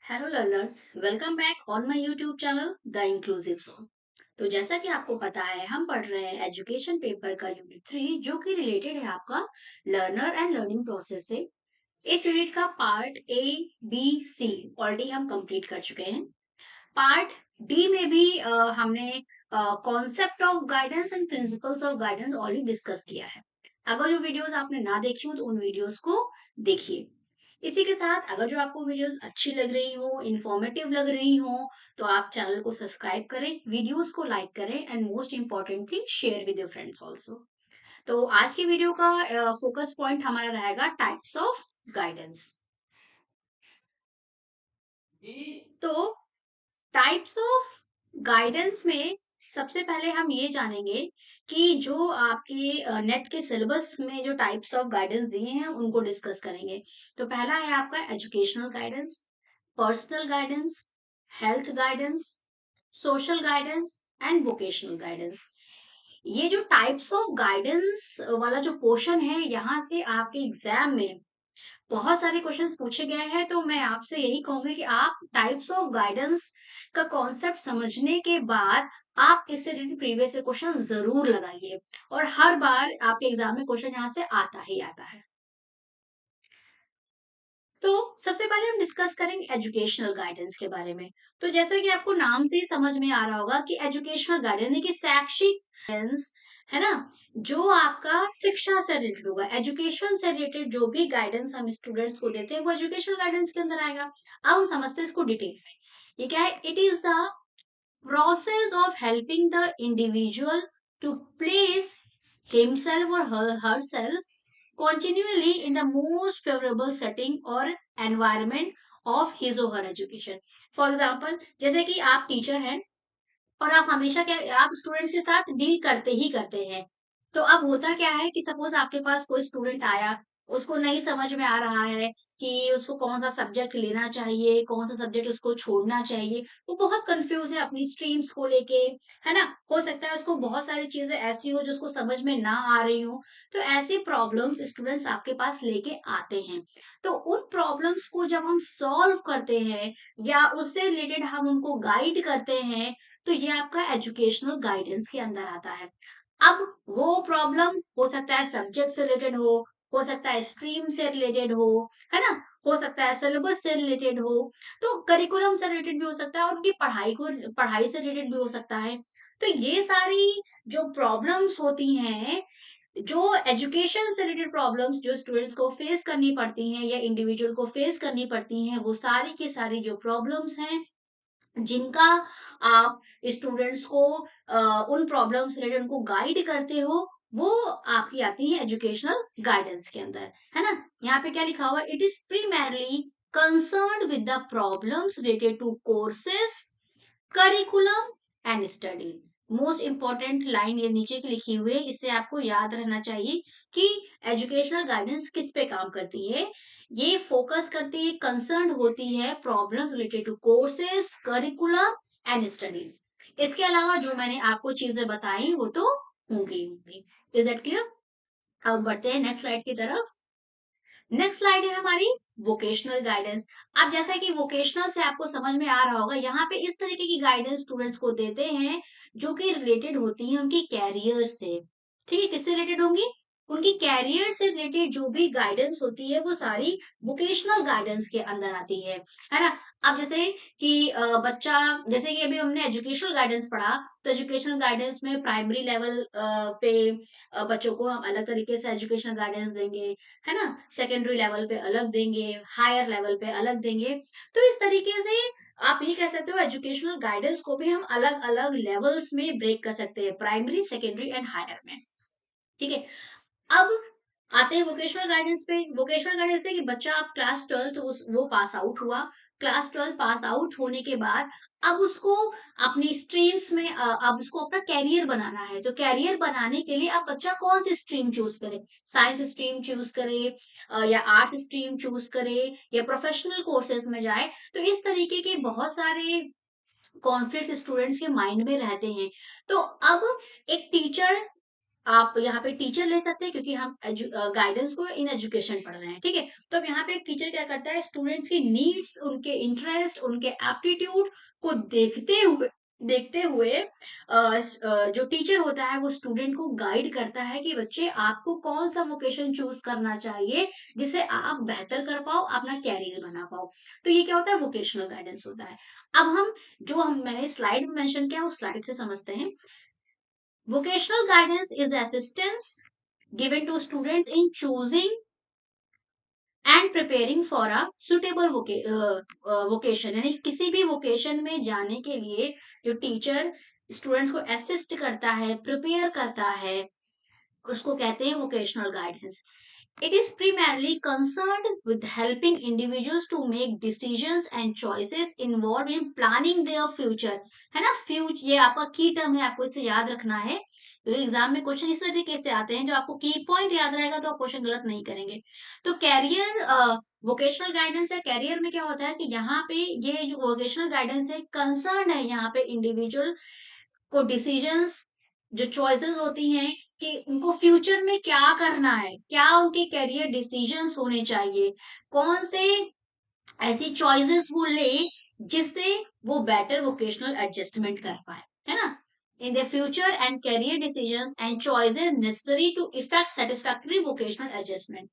Hello learners, welcome back on my YouTube channel the inclusive zone. तो जैसा कि आपको पता है, हम पढ़ रहे हैं एजुकेशन पेपर का यूनिट 3, जो कि रिलेटेड है आपका लर्नर एंड लर्निंग प्रोसेस से। इस यूनिट का part A, B, C already हम कंप्लीट कर चुके हैं। पार्ट डी में भी हमने concept of guidance and principles of guidance already discuss किया है। अगर जो वीडियोस आपने ना देखी हो तो उन वीडियोस को देखिए। इसी के साथ अगर जो आपको वीडियोस अच्छी लग रही हो, इंफॉर्मेटिव लग रही हो, तो आप चैनल को सब्सक्राइब करें, वीडियोस को लाइक करें and most important thing share with your friends also. तो आज की वीडियो का फोकस पॉइंट हमारा रहेगा टाइप्स ऑफ गाइडेंस। तो टाइप्स ऑफ गाइडेंस में सबसे पहले हम ये जानेंगे कि जो आपके नेट के सिलेबस में जो टाइप्स ऑफ गाइडेंस दिए हैं उनको डिस्कस करेंगे। तो पहला है आपका educational guidance, personal guidance, health guidance, social guidance and vocational guidance. ये जो टाइप्स ऑफ गाइडेंस वाला जो पोर्शन है, यहाँ से आपके एग्जाम में बहुत सारे क्वेश्चंस पूछे गए हैं। तो मैं आपसे यही कहूंगी कि आप टाइप्स ऑफ गाइडेंस का कॉन्सेप्ट समझने के बाद आप इससे रिलेटेड प्रीवियस क्वेश्चन जरूर लगाइए, और हर बार आपके एग्जाम में क्वेश्चन यहाँ से आता ही आता है। तो सबसे पहले हम डिस्कस करेंगे एजुकेशनल गाइडेंस के बारे में। तो जैसा कि आपको नाम से ही समझ में आ रहा होगा कि एजुकेशनल गाइडेंस यानी कि शैक्षिक गाइडेंस है ना, जो आपका शिक्षा से रिलेटेड होगा। एजुकेशन से रिलेटेड जो भी गाइडेंस हम स्टूडेंट्स को देते हैं वो एजुकेशनल गाइडेंस के अंदर आएगा। अब हम समझते हैं इसको डिटेल में। ये क्या है? It is the process of helping the individual to place himself or herself continually in the most favorable setting or environment of his or her education. For example, जैसे कि आप टीचर हैं और आप हमेशा क्या, आप स्टूडेंट्स के साथ डील करते ही करते हैं। तो अब होता क्या है कि सपोज आपके पास कोई स्टूडेंट आया, उसको नहीं समझ में आ रहा है कि उसको कौन सा सब्जेक्ट लेना चाहिए, कौन सा सब्जेक्ट उसको छोड़ना चाहिए। वो बहुत कंफ्यूज है अपनी स्ट्रीम्स को लेके, है ना। हो सकता है उसको बहुत सारी चीजें ऐसी हो जो उसको समझ में ना आ रही हो। तो ऐसी प्रॉब्लम्स स्टूडेंट्स आपके पास लेके आते हैं। तो उन प्रॉब्लम्स को जब हम सॉल्व करते हैं या उससे रिलेटेड हम उनको गाइड करते हैं, तो ये आपका एजुकेशनल गाइडेंस के अंदर आता है। अब वो प्रॉब्लम हो सकता है सब्जेक्ट से रिलेटेड हो सकता है स्ट्रीम से रिलेटेड हो, है ना, हो सकता है सिलेबस से रिलेटेड हो, तो करिकुलम से रिलेटेड भी हो सकता है और उनकी पढ़ाई से रिलेटेड भी हो सकता है। तो ये सारी जो प्रॉब्लम्स होती हैं, जो एजुकेशन से रिलेटेड प्रॉब्लम्स जो स्टूडेंट्स को फेस करनी पड़ती हैं या इंडिविजुअल को फेस करनी पड़ती हैं, वो सारी की सारी जो प्रॉब्लम्स हैं जिनका आप स्टूडेंट्स को उन प्रॉब्लम से रिलेटेड उनको गाइड करते हो, वो आपकी आती है एजुकेशनल गाइडेंस के अंदर, है ना। यहाँ पे क्या लिखा हुआ है? It is primarily concerned with the problems related to courses, curriculum and study. Most important line ये नीचे की लिखी हुई है, इससे आपको याद रहना चाहिए कि एजुकेशनल गाइडेंस किस पे काम करती है। ये फोकस करती है, कंसर्न होती है problem related to courses, curriculum and studies. इसके अलावा जो मैंने आपको चीजें बताई वो तो होंगी। Is that clear? अब बढ़ते हैं नेक्स्ट स्लाइड की तरफ। नेक्स्ट स्लाइड है हमारी वोकेशनल गाइडेंस। अब जैसा कि वोकेशनल से आपको समझ में आ रहा होगा, यहाँ पे इस तरीके की गाइडेंस स्टूडेंट्स को देते हैं जो कि रिलेटेड होती है उनकी कैरियर से। ठीक है, किससे रिलेटेड होंगी? उनकी कैरियर से रिलेटेड जो भी गाइडेंस होती है वो सारी वोकेशनल गाइडेंस के अंदर आती है ना। अब जैसे कि बच्चा, जैसे कि अभी हमने एजुकेशनल गाइडेंस पढ़ा, तो एजुकेशनल गाइडेंस में प्राइमरी लेवल पे बच्चों को हम अलग तरीके से एजुकेशनल गाइडेंस देंगे, है ना। सेकेंडरी लेवल पे अलग देंगे, हायर लेवल पे अलग देंगे। तो इस तरीके से आप ये कह सकते हो एजुकेशनल गाइडेंस को भी हम अलग अलग लेवल्स में ब्रेक कर सकते हैं, प्राइमरी, सेकेंडरी एंड हायर में। ठीक है। अब आते हैं वोकेशनल गाइडेंस पे। वोकेशनल गाइडेंस है कि बच्चा अब क्लास 12 वो पास आउट हुआ। क्लास 12 पास आउट होने के बाद अब उसको अपनी स्ट्रीम्स में अब उसको अपना कैरियर बनाना है। तो कैरियर बनाने के लिए अब बच्चा कौन सी स्ट्रीम चूज करे? साइंस स्ट्रीम चूज करे, या आर्ट्स स्ट्रीम चूज करे, या प्रोफेशनल कोर्सेज में जाए। तो इस तरीके के बहुत सारे कॉन्फ्लिक्ट स्टूडेंट्स के माइंड में रहते हैं। तो अब एक टीचर आप यहाँ पे टीचर ले सकते हैं, क्योंकि हम गाइडेंस को इन एजुकेशन पढ़ रहे हैं, ठीक है। तो अब यहाँ पे एक टीचर क्या करता है, स्टूडेंट्स की नीड्स, उनके इंटरेस्ट, उनके एप्टीट्यूड को देखते हुए जो टीचर होता है वो स्टूडेंट को गाइड करता है कि बच्चे आपको कौन सा वोकेशन चूज करना चाहिए जिससे आप बेहतर कर पाओ, अपना कैरियर बना पाओ। तो ये क्या होता है, वोकेशनल गाइडेंस होता है। अब हम मैंने स्लाइड में मेंशन किया उस स्लाइड से समझते हैं। Vocational guidance is assistance given to students in choosing and preparing for a suitable vocation, यानी किसी भी vocation में जाने के लिए जो टीचर स्टूडेंट्स को असिस्ट करता है, प्रिपेयर करता है, उसको कहते हैं vocational guidance. It is primarily concerned with helping individuals to make decisions and choices involved in planning their future. है ना, फ्यूचर ये आपका की टर्म है, आपको इसे याद रखना है। एग्जाम में क्वेश्चन इस तरीके से आते हैं, जो आपको की पॉइंट याद रहेगा तो आप क्वेश्चन गलत नहीं करेंगे। तो कैरियर वोकेशनल गाइडेंस है, कैरियर में क्या होता है कि यहाँ पे ये जो वोकेशनल गाइडेंस है कंसर्न है यहाँ पे इंडिविजुअल को डिसीजंस, जो चॉइसेस होती हैं कि उनको फ्यूचर में क्या करना है, क्या उनके करियर डिसीजंस होने चाहिए, कौन से ऐसी चॉइसेस वो ले जिससे वो बेटर वोकेशनल एडजस्टमेंट कर पाए, है ना, in the future and career decisions and choices necessary to effect satisfactory vocational adjustment,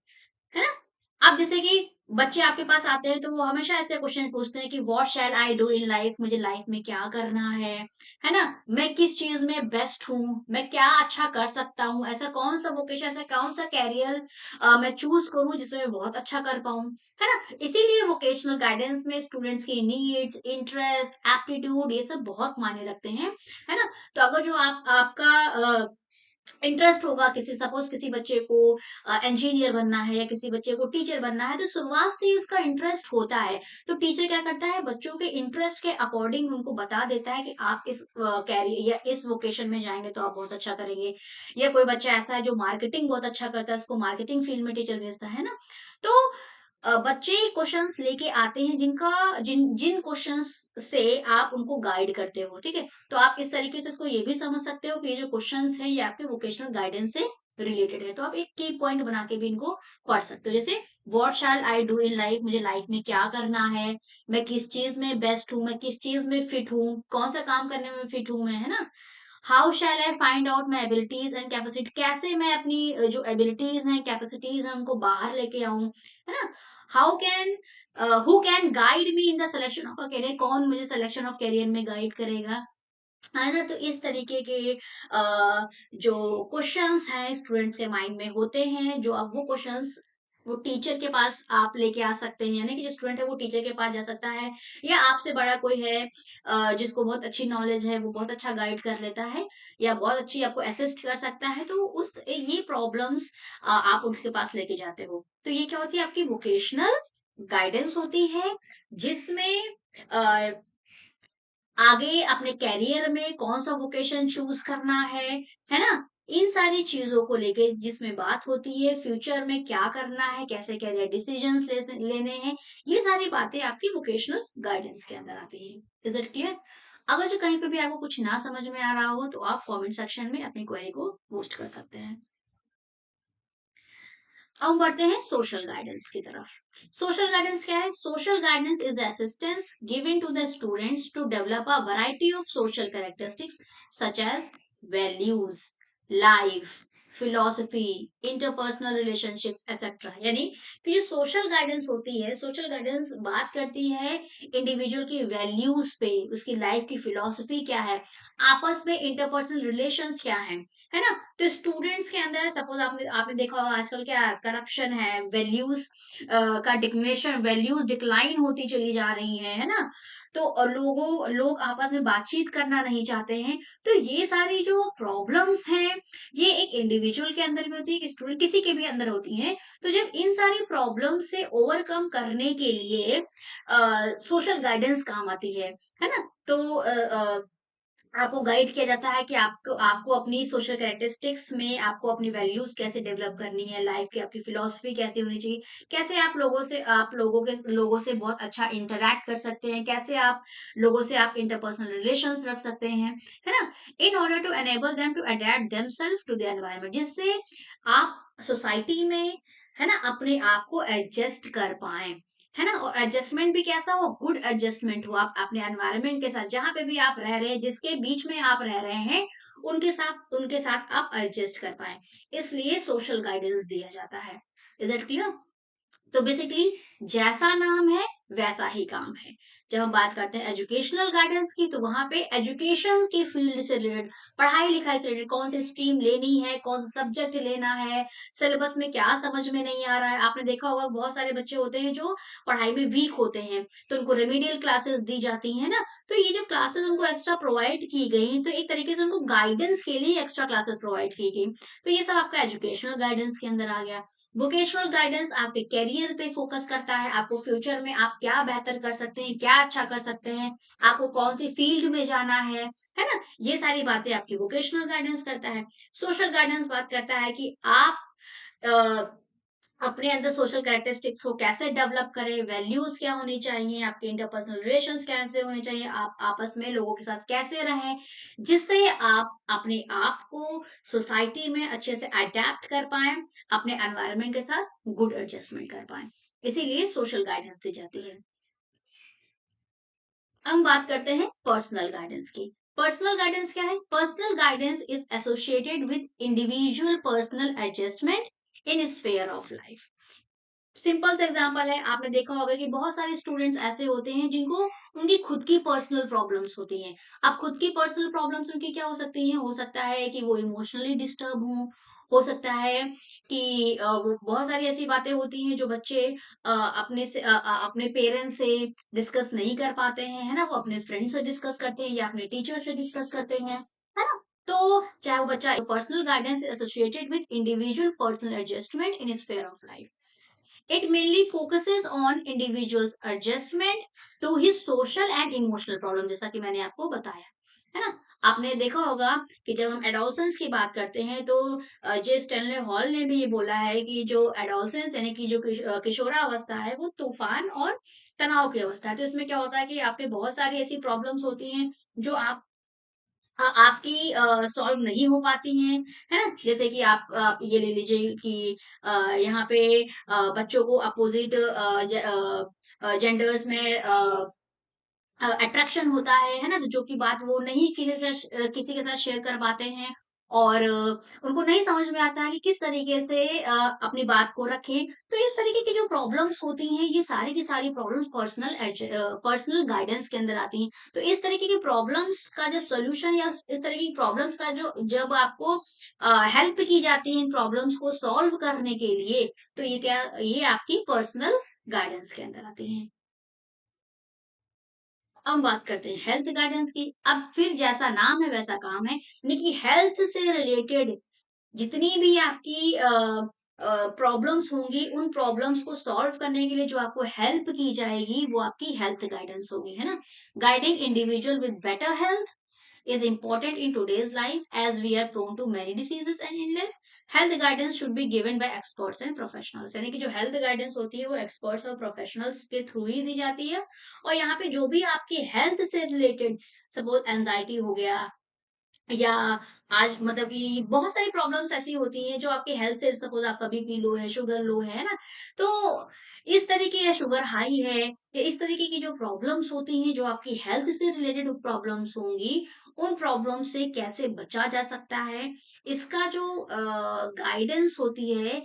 है ना। अब जैसे कि बच्चे आपके पास आते हैं तो वो हमेशा ऐसे क्वेश्चन पूछते हैं कि what shell I do in life, मुझे लाइफ में क्या करना है ना, मैं किस चीज में बेस्ट हूँ, मैं क्या अच्छा कर सकता हूँ, ऐसा कौन सा वोकेशन, ऐसा कौन सा कैरियर मैं चूज करूँ जिसमें मैं बहुत अच्छा कर पाऊँ, है ना। इसीलिए वोकेशनल गाइडेंस में स्टूडेंट्स की नीड्स, इंटरेस्ट, एप्टीट्यूड ये सब बहुत मायने रखते हैं, है ना। तो अगर जो आपका इंटरेस्ट होगा, किसी सपोज किसी बच्चे को इंजीनियर बनना है या किसी बच्चे को टीचर बनना है, तो शुरुआत से ही उसका इंटरेस्ट होता है, तो टीचर क्या करता है, बच्चों के इंटरेस्ट के अकॉर्डिंग उनको बता देता है कि आप इस कैरियर या इस वोकेशन में जाएंगे तो आप बहुत अच्छा करेंगे। या कोई बच्चा ऐसा है जो मार्केटिंग बहुत अच्छा करता है, उसको मार्केटिंग फील्ड में टीचर भेजता है ना। तो बच्चे क्वेश्चंस लेके आते हैं जिनका जिन जिन क्वेश्चंस से आप उनको गाइड करते हो, ठीक है। तो आप इस तरीके से इसको ये भी समझ सकते हो कि ये जो क्वेश्चंस है ये आपके वोकेशनल गाइडेंस से रिलेटेड है, तो आप एक की पॉइंट बना के भी इनको पढ़ सकते हो। जैसे what shell I do in life, मुझे लाइफ में क्या करना है, मैं किस चीज में बेस्ट हूँ, मैं किस चीज में फिट हूँ, कौन सा काम करने में फिट हूँ मैं, है ना। How shell I find out my abilities and capacity, कैसे मैं अपनी जो एबिलिटीज हैं, कैपेसिटीज हैं, उनको बाहर लेके आऊं, है ना। How can who can guide me in the selection of a career, कौन मुझे सिलेक्शन ऑफ करियर में गाइड करेगा, है ना। तो इस तरीके के जो क्वेश्चंस हैं स्टूडेंट्स के माइंड में होते हैं, जो अब वो क्वेश्चंस वो टीचर के पास आप लेके आ सकते हैं, यानी कि जो स्टूडेंट है वो टीचर के पास जा सकता है, या आपसे बड़ा कोई है जिसको बहुत अच्छी नॉलेज है, वो बहुत अच्छा गाइड कर लेता है या बहुत अच्छी आपको असिस्ट कर सकता है, तो उस ये प्रॉब्लम्स आप उनके पास लेके जाते हो। तो ये क्या होती है, आपकी वोकेशनल गाइडेंस होती है, जिसमें आगे अपने कैरियर में कौन सा वोकेशन चूज करना है ना, इन सारी चीजों को लेके जिसमें बात होती है फ्यूचर में क्या करना है, कैसे कैरियर डिसीजंस लेने हैं, ये सारी बातें आपकी वोकेशनल गाइडेंस के अंदर आती है। Is it clear? अगर जो कहीं पे भी आपको कुछ ना समझ में आ रहा हो तो आप कमेंट सेक्शन में अपनी क्वेरी को पोस्ट कर सकते हैं। अब हम बढ़ते हैं सोशल गाइडेंस की तरफ। सोशल गाइडेंस क्या है? Social guidance is assistance given to the students to develop a variety of social characteristics such as values, life philosophy, interpersonal relationships etcetera. यानी कि जो सोशल गाइडेंस होती है, सोशल गाइडेंस बात करती है इंडिविजुअल की वैल्यूज पे, उसकी लाइफ की फिलोसफी क्या है, आपस में इंटरपर्सनल रिलेशंस क्या है ना। तो स्टूडेंट्स के अंदर सपोज आपने आपने देखा होगा आजकल क्या करप्शन है, वैल्यूज का डिक्लेरेशन, वैल्यूज डिक्लाइन होती चली जा रही है ना। तो लोग आपस में बातचीत करना नहीं चाहते हैं। तो ये सारी जो प्रॉब्लम्स हैं ये एक इंडिविजुअल के अंदर भी होती है, एक स्टूडेंट किसी के भी अंदर होती हैं। तो जब इन सारी प्रॉब्लम से ओवरकम करने के लिए सोशल गाइडेंस काम आती है ना। तो आपको गाइड किया जाता है कि आपको आपको अपनी सोशल कैरेक्टरिस्टिक्स में आपको अपनी वैल्यूज कैसे डेवलप करनी है, लाइफ की आपकी फिलॉसफी कैसी होनी चाहिए, कैसे आप लोगों से बहुत अच्छा इंटरैक्ट कर सकते हैं, कैसे आप लोगों से आप इंटरपर्सनल रिलेशंस रख सकते हैं, है ना, in order to enable them to adapt themselves to the environment, जिससे आप सोसाइटी में, है ना, अपने आप को एडजस्ट कर पाए, है ना, और एडजस्टमेंट भी कैसा हो, गुड एडजस्टमेंट हो, आप अपने एनवायरनमेंट के साथ जहां पे भी आप रह रहे हैं, जिसके बीच में आप रह रहे हैं, उनके साथ आप एडजस्ट कर पाए, इसलिए सोशल गाइडेंस दिया जाता है। Is it clear? तो बेसिकली जैसा नाम है वैसा ही काम है। जब हम बात करते हैं एजुकेशनल गाइडेंस की, तो वहां पे एजुकेशन की फील्ड से रिलेटेड, पढ़ाई लिखाई से रिलेटेड, कौन सी स्ट्रीम लेनी है, कौन सा सब्जेक्ट लेना है, सिलेबस में क्या समझ में नहीं आ रहा है। आपने देखा होगा बहुत सारे बच्चे होते हैं जो पढ़ाई में वीक होते हैं, तो उनको रेमेडियल क्लासेस दी जाती है ना, तो ये जो क्लासेस उनको एक्स्ट्रा प्रोवाइड की गई, तो एक तरीके से उनको गाइडेंस के लिए एक्स्ट्रा क्लासेस प्रोवाइड की गई, तो ये सब आपका एजुकेशनल गाइडेंस के अंदर आ गया। वोकेशनल गाइडेंस आपके करियर पे फोकस करता है, आपको फ्यूचर में आप क्या बेहतर कर सकते हैं, क्या अच्छा कर सकते हैं, आपको कौन सी फील्ड में जाना है ना, ये सारी बातें आपकी वोकेशनल गाइडेंस करता है। सोशल गाइडेंस बात करता है कि आप अपने अंदर सोशल कैरेक्टरिस्टिक्स को कैसे डेवलप करें, वैल्यूज क्या होनी चाहिए, आपके इंटरपर्सनल रिलेशंस कैसे होने चाहिए, आप आपस में लोगों के साथ कैसे रहें, जिससे आप अपने आप को सोसाइटी में अच्छे से अडेप्ट कर पाए, अपने एनवायरनमेंट के साथ गुड एडजस्टमेंट कर पाए, इसीलिए सोशल गाइडेंस दी जाती है। हम बात करते हैं पर्सनल गाइडेंस की। पर्सनल गाइडेंस क्या है? Personal guidance is associated with individual personal adjustment in sphere of life. Simple सा एग्जांपल है, आपने देखा होगा कि बहुत सारे स्टूडेंट्स ऐसे होते हैं जिनको उनकी खुद की पर्सनल प्रॉब्लम्स होती हैं। अब खुद की पर्सनल प्रॉब्लम्स उनकी क्या हो सकती हैं? हो सकता है कि वो इमोशनली डिस्टर्ब हों, हो सकता है कि वो बहुत सारी ऐसी बातें होती हैं जो बच्चे अपने पेरेंट्स से डिस्कस नहीं कर पाते हैं, है ना? वो अपने फ्रेंड से डिस्कस करते हैं या अपने टीचर से डिस्कस करते हैं, है ना? तो चाहे वो बच्चा, personal guidance associated with individual personal adjustment in sphere of life. It mainly focuses on individual's adjustment to his social and emotional problem, जैसा कि मैंने आपको बताया, है ना? आपने देखा होगा कि जब हम एडोलसेंस की बात करते हैं, तो जे स्टैनले हॉल ने भी ये बोला है कि जो एडोलसेंस यानी कि जो किशोरावस्था है, वो तूफान और तनाव की अवस्था है। तो इसमें क्या होता है कि आपके बहुत सारी ऐसी प्रॉब्लम्स होती हैं जो आपकी सॉल्व नहीं हो पाती हैं, है ना? जैसे कि आप ये ले लीजिए कि यहाँ पे बच्चों को अपोजिट जेंडर्स में अट्रैक्शन होता है ना? तो जो कि बात वो नहीं किसी के साथ शेयर कर पाते हैं, और उनको नहीं समझ में आता है कि किस तरीके से अपनी बात को रखें। तो इस तरीके की जो प्रॉब्लम्स होती हैं, ये सारी की सारी प्रॉब्लम्स पर्सनल गाइडेंस के अंदर आती हैं। तो इस तरीके की प्रॉब्लम्स का जब सॉल्यूशन, या इस तरह की प्रॉब्लम्स का जो जब आपको हेल्प की जाती है इन प्रॉब्लम्स को सॉल्व करने के लिए, तो ये आपकी पर्सनल गाइडेंस के अंदर आती हैं। हम बात करते हैं हेल्थ गाइडेंस की। अब फिर जैसा नाम है वैसा काम है, यानी कि हेल्थ से रिलेटेड जितनी भी आपकी प्रॉब्लम्स होंगी, उन प्रॉब्लम्स को सॉल्व करने के लिए जो आपको हेल्प की जाएगी, वो आपकी हेल्थ गाइडेंस होगी, है ना? Guiding individual with better health is important in today's life as we are prone to many diseases and illness. Health guidance should be given by experts and professionals, यानी कि जो हेल्थ गाइडेंस होती है वो experts और professionals के through ही दी जाती है। और यहाँ पे जो भी आपकी हेल्थ से रिलेटेड, सपोज एंजाइटी हो गया, या आज मतलब कि बहुत सारी प्रॉब्लम्स ऐसी होती हैं जो आपके हेल्थ से, सपोज आपका बीपी लो है, शुगर लो है ना, तो इस तरीके, या शुगर हाई है, या इस तरीके की जो प्रॉब्लम्स होती हैं, जो आपकी हेल्थ से रिलेटेड प्रॉब्लम्स होंगी, उन प्रॉब्लम से कैसे बचा जा सकता है, इसका जो गाइडेंस होती है,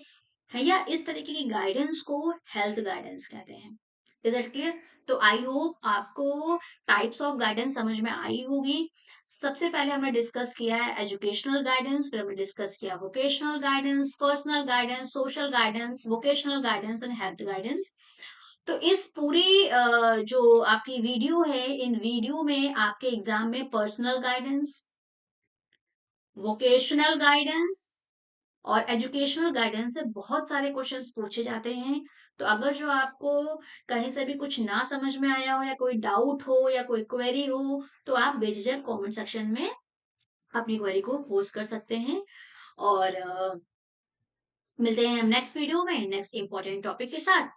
या इस तरीके की गाइडेंस को हेल्थ गाइडेंस कहते हैं। Is it clear? तो आई होप आपको टाइप्स ऑफ गाइडेंस समझ में आई होगी। सबसे पहले हमने डिस्कस किया है एजुकेशनल गाइडेंस, फिर हमने डिस्कस किया vocational guidance, personal guidance, social guidance, vocational guidance and health guidance. तो इस पूरी जो आपकी वीडियो है, इन वीडियो में आपके एग्जाम में पर्सनल गाइडेंस, वोकेशनल गाइडेंस और एजुकेशनल गाइडेंस से बहुत सारे क्वेश्चंस पूछे जाते हैं। तो अगर जो आपको कहीं से भी कुछ ना समझ में आया हो या कोई डाउट हो या कोई क्वेरी हो, तो आप बेझिझक कमेंट सेक्शन में अपनी क्वेरी को पोस्ट कर सकते हैं। और मिलते हैं हम नेक्स्ट वीडियो में नेक्स्ट इंपॉर्टेंट टॉपिक के साथ।